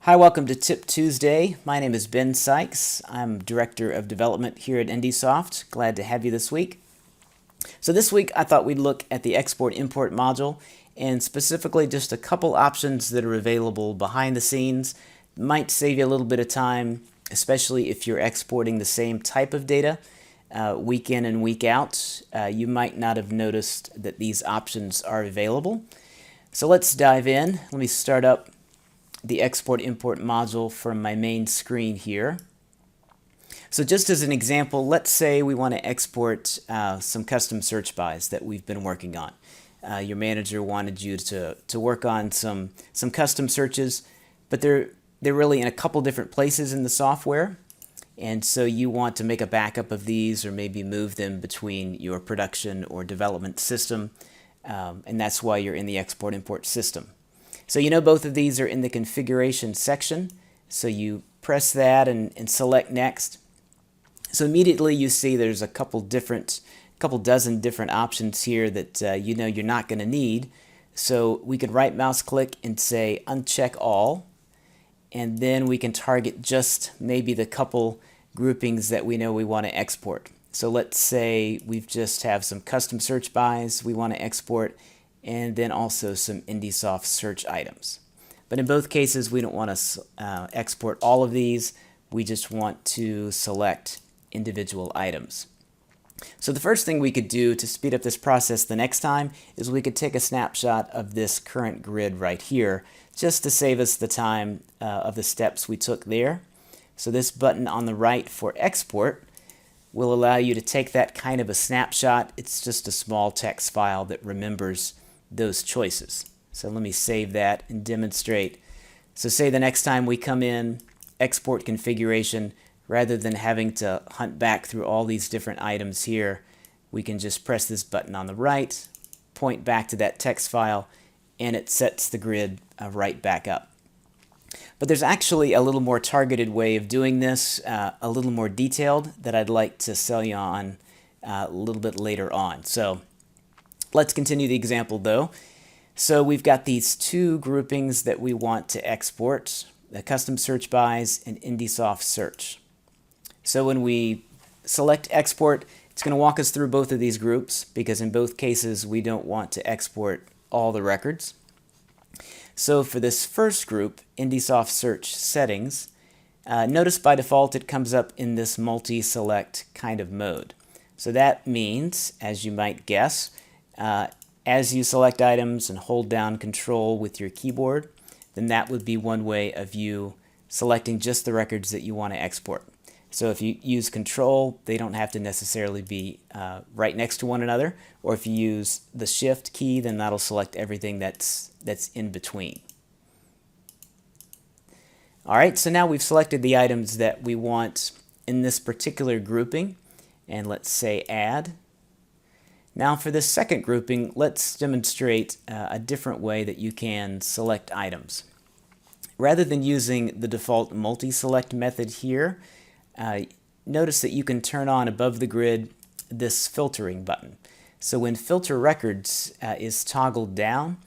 Hi, welcome to Tip Tuesday. My name is Ben Sykes. I'm Director of Development here at IndySoft. Glad to have you this week. So this week I thought we'd look at the Export-Import module and specifically just a couple options that are available behind the scenes. Might save you a little bit of time, especially if you're exporting the same type of data week in and week out. You might not have noticed that these options are available. So let's dive in. Let me start up the Export-Import module from my main screen here. So just as an example, let's say we want to export some custom search bys that we've been working on. Your manager wanted you to work on some custom searches, but they're really in a couple different places in the software, and so you want to make a backup of these or maybe move them between your production or development system, and that's why you're in the Export-Import system. So you know both of these are in the configuration section, so you press that and select next. So immediately you see there's a couple dozen different options here that you know you're not going to need. So we could right mouse click and say uncheck all, and then we can target just maybe the couple groupings that we know we want to export. So let's say we just have some custom search bys we want to export, and then also some IndySoft search items. But in both cases, we don't want to export all of these. We just want to select individual items. So the first thing we could do to speed up this process the next time is we could take a snapshot of this current grid right here, just to save us the time of the steps we took there. So this button on the right for export will allow you to take that kind of a snapshot. It's just a small text file that remembers those choices. So let me save that and demonstrate. So say the next time we come in, export configuration, rather than having to hunt back through all these different items here, we can just press this button on the right, point back to that text file, and it sets the grid right back up. But there's actually a little more targeted way of doing this, a little more detailed, that I'd like to sell you on a little bit later on. So let's continue the example though. So we've got these two groupings that we want to export, the custom search bys and IndySoft search. So when we select export, it's going to walk us through both of these groups because in both cases we don't want to export all the records. So for this first group, IndySoft search settings, notice by default it comes up in this multi-select kind of mode. So that means, as you might guess, as you select items and hold down Control with your keyboard, then that would be one way of you selecting just the records that you want to export. So if you use Control, they don't have to necessarily be right next to one another, or if you use the Shift key, then that'll select everything that's in between. Alright, so now we've selected the items that we want in this particular grouping, and let's say Add. Now for this second grouping, let's demonstrate a different way that you can select items. Rather than using the default multi-select method here, notice that you can turn on above the grid this filtering button. So when filter records is toggled down,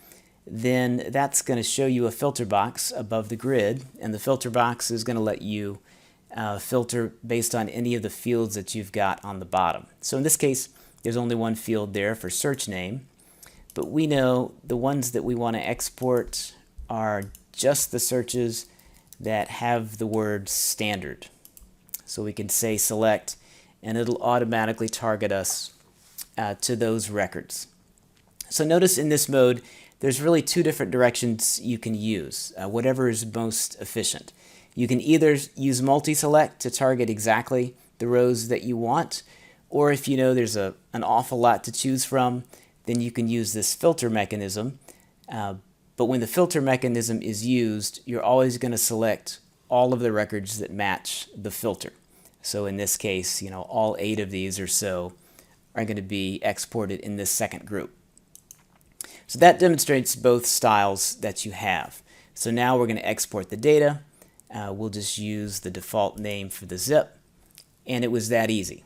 then that's going to show you a filter box above the grid, and the filter box is going to let you filter based on any of the fields that you've got on the bottom. So in this case, there's only one field there for search name, but we know the ones that we want to export are just the searches that have the word standard. So we can say select, and it'll automatically target us to those records. So notice in this mode, there's really two different directions you can use, whatever is most efficient. You can either use multi-select to target exactly the rows that you want, or if you know there's an awful lot to choose from, then you can use this filter mechanism. But when the filter mechanism is used, you're always going to select all of the records that match the filter. So in this case, you know, all 8 of these or so are going to be exported in this second group. So that demonstrates both styles that you have. So now we're going to export the data. We'll just use the default name for the zip, and it was that easy.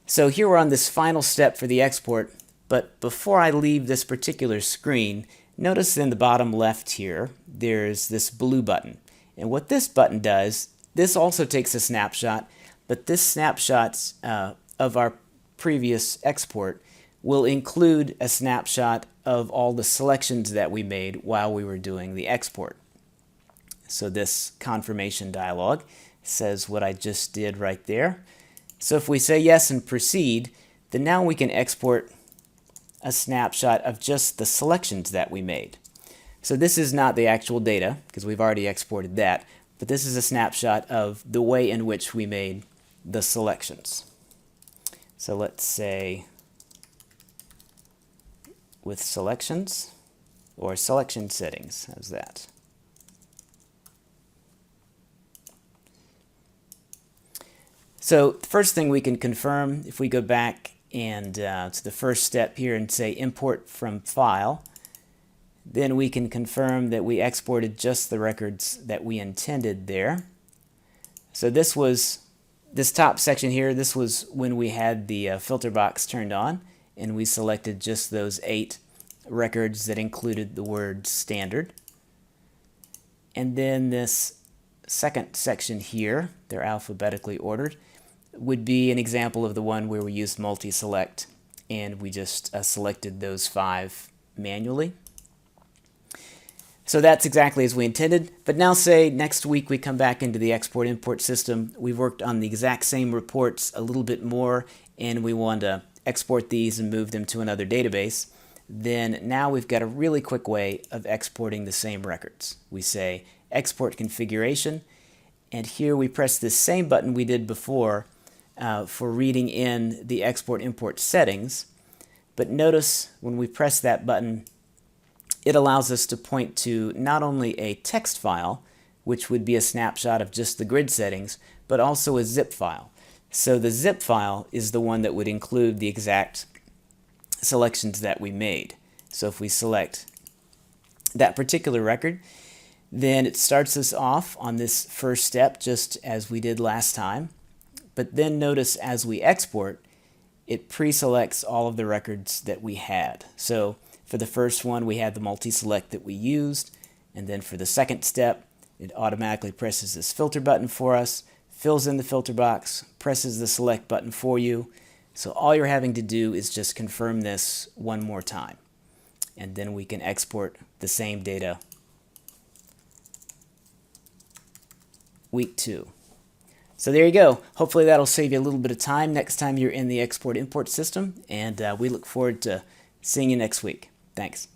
So here we're on this final step for the export, but before I leave this particular screen, notice in the bottom left here, there's this blue button, And what this button does, this also takes a snapshot, but this snapshot of our previous export will include a snapshot of all the selections that we made while we were doing the export. So this confirmation dialog says what I just did right there. So if we say yes and proceed, then now we can export a snapshot of just the selections that we made. So this is not the actual data, because we've already exported that, but this is a snapshot of the way in which we made the selections. So let's say with selections, or selection settings, how's that? So the first thing we can confirm, if we go back and to the first step here and say import from file, then we can confirm that we exported just the records that we intended there. So this top section here, this was when we had the filter box turned on, and we selected just those 8 records that included the word standard. And then this second section here, they're alphabetically ordered, would be an example of the one where we used multi-select and we just selected those 5 manually. So that's exactly as we intended, but now say next week we come back into the export-import system, we've worked on the exact same reports a little bit more, and we want to export these and move them to another database. Then now we've got a really quick way of exporting the same records. We say export configuration, and here we press this same button we did before for reading in the export-import settings, but notice when we press that button, it allows us to point to not only a text file, which would be a snapshot of just the grid settings, but also a zip file. So the zip file is the one that would include the exact selections that we made. So if we select that particular record, then it starts us off on this first step just as we did last time. But then notice as we export, it pre-selects all of the records that we had. So for the first one, we had the multi-select that we used, and then for the second step, it automatically presses this filter button for us, fills in the filter box, presses the select button for you. So all you're having to do is just confirm this one more time, and then we can export the same data week 2. So there you go. Hopefully that'll save you a little bit of time next time you're in the export-import system, and we look forward to seeing you next week. Thanks.